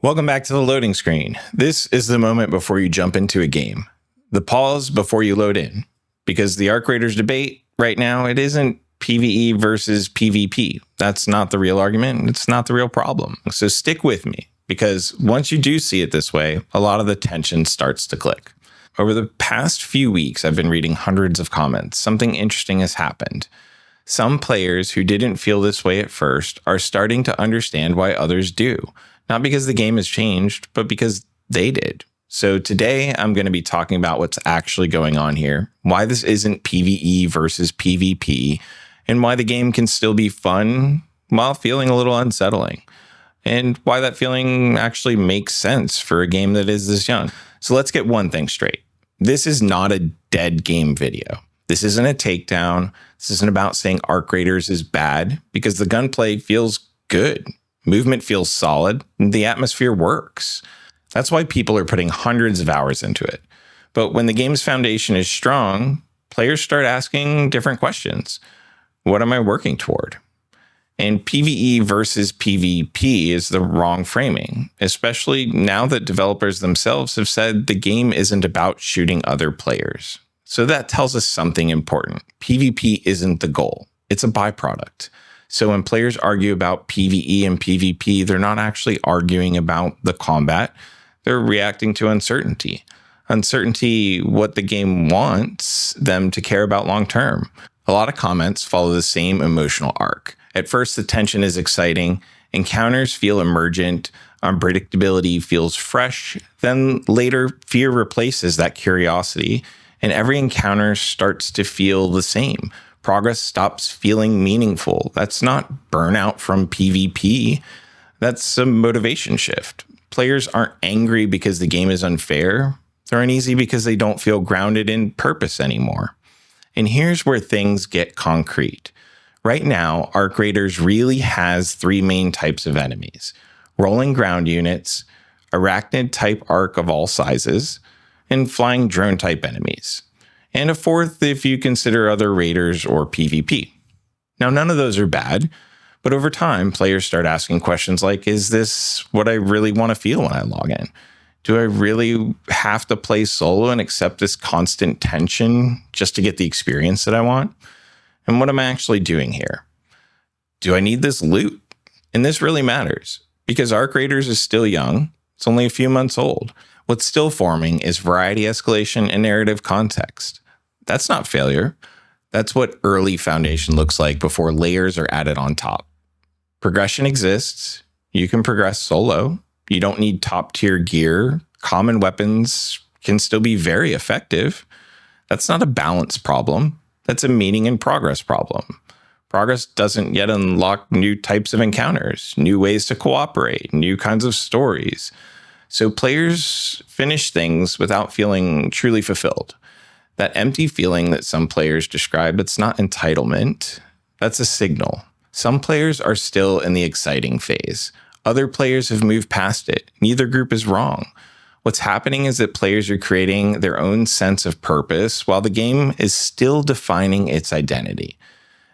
Welcome back to the loading screen. This is the moment before you jump into a game. The pause before you load in. Because the Arc Raiders debate right now, it isn't PvE versus PvP. That's not the real argument. It's not the real problem. So stick with me, because once you do see it this way, a lot of the tension starts to click. Over the past few weeks, I've been reading hundreds of comments. Something interesting has happened. Some players who didn't feel this way at first are starting to understand why others do. Not because the game has changed, but because they did. So today I'm going to be talking about what's actually going on here, why this isn't PvE versus PvP, and why the game can still be fun while feeling a little unsettling, and why that feeling actually makes sense for a game that is this young. So let's get one thing straight. This is not a dead game video. This isn't a takedown. This isn't about saying Arc Raiders is bad, because the gunplay feels good. Movement feels solid, and the atmosphere works. That's why people are putting hundreds of hours into it. But when the game's foundation is strong, players start asking different questions. What am I working toward? And PvE versus PvP is the wrong framing, especially now that developers themselves have said the game isn't about shooting other players. So that tells us something important. PvP isn't the goal. It's a byproduct. So when players argue about PvE and PvP, they're not actually arguing about the combat. They're reacting to uncertainty. Uncertainty, what the game wants them to care about long term. A lot of comments follow the same emotional arc. At first, the tension is exciting. Encounters feel emergent. Unpredictability feels fresh. Then later, fear replaces that curiosity, and every encounter starts to feel the same. Progress stops feeling meaningful. That's not burnout from PvP. That's a motivation shift. Players aren't angry because the game is unfair. They're uneasy because they don't feel grounded in purpose anymore. And here's where things get concrete. Right now, Arc Raiders really has three main types of enemies: rolling ground units, arachnid type arc of all sizes, and flying drone type enemies. And a fourth if you consider other raiders or PvP. Now, none of those are bad, but over time, players start asking questions like, is this what I really want to feel when I log in? Do I really have to play solo and accept this constant tension just to get the experience that I want? And what am I actually doing here? Do I need this loot? And this really matters, because Arc Raiders is still young. It's only a few months old. What's still forming is variety escalation and narrative context. That's not failure. That's what early foundation looks like before layers are added on top. Progression exists. You can progress solo. You don't need top tier gear. Common weapons can still be very effective. That's not a balance problem. That's a meaning and progress problem. Progress doesn't yet unlock new types of encounters, new ways to cooperate, new kinds of stories. So players finish things without feeling truly fulfilled. That empty feeling that some players describe, it's not entitlement. That's a signal. Some players are still in the exciting phase. Other players have moved past it. Neither group is wrong. What's happening is that players are creating their own sense of purpose while the game is still defining its identity.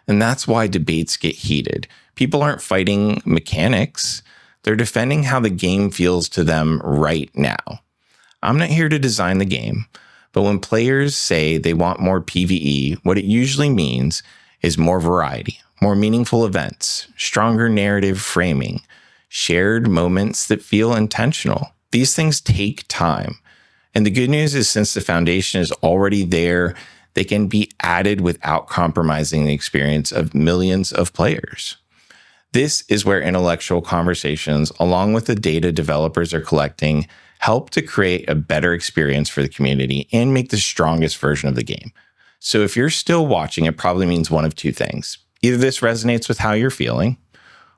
And that's why debates get heated. People aren't fighting mechanics. They're defending how the game feels to them right now. I'm not here to design the game, but when players say they want more PvE, what it usually means is more variety, more meaningful events, stronger narrative framing, shared moments that feel intentional. These things take time. And the good news is, since the foundation is already there, they can be added without compromising the experience of millions of players. This is where intellectual conversations, along with the data developers are collecting, help to create a better experience for the community and make the strongest version of the game. So if you're still watching, it probably means one of two things. Either this resonates with how you're feeling,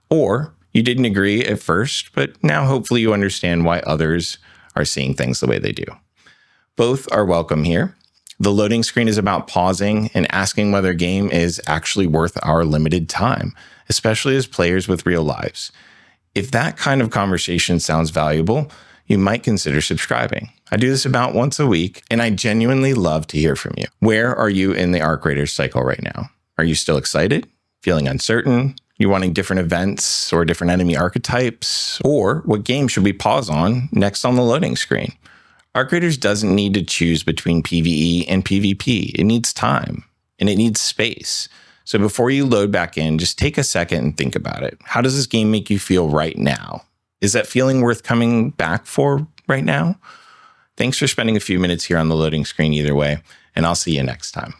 or you didn't agree at first, but now hopefully you understand why others are seeing things the way they do. Both are welcome here. The loading screen is about pausing and asking whether a game is actually worth our limited time, especially as players with real lives. If that kind of conversation sounds valuable, you might consider subscribing. I do this about once a week, and I genuinely love to hear from you. Where are you in the Arc Raiders cycle right now? Are you still excited? Feeling uncertain? You wanting different events or different enemy archetypes? Or what game should we pause on next on the loading screen? Arc Raiders doesn't need to choose between PvE and PvP. It needs time and it needs space. So before you load back in, just take a second and think about it. How does this game make you feel right now? Is that feeling worth coming back for right now? Thanks for spending a few minutes here on the loading screen either way, and I'll see you next time.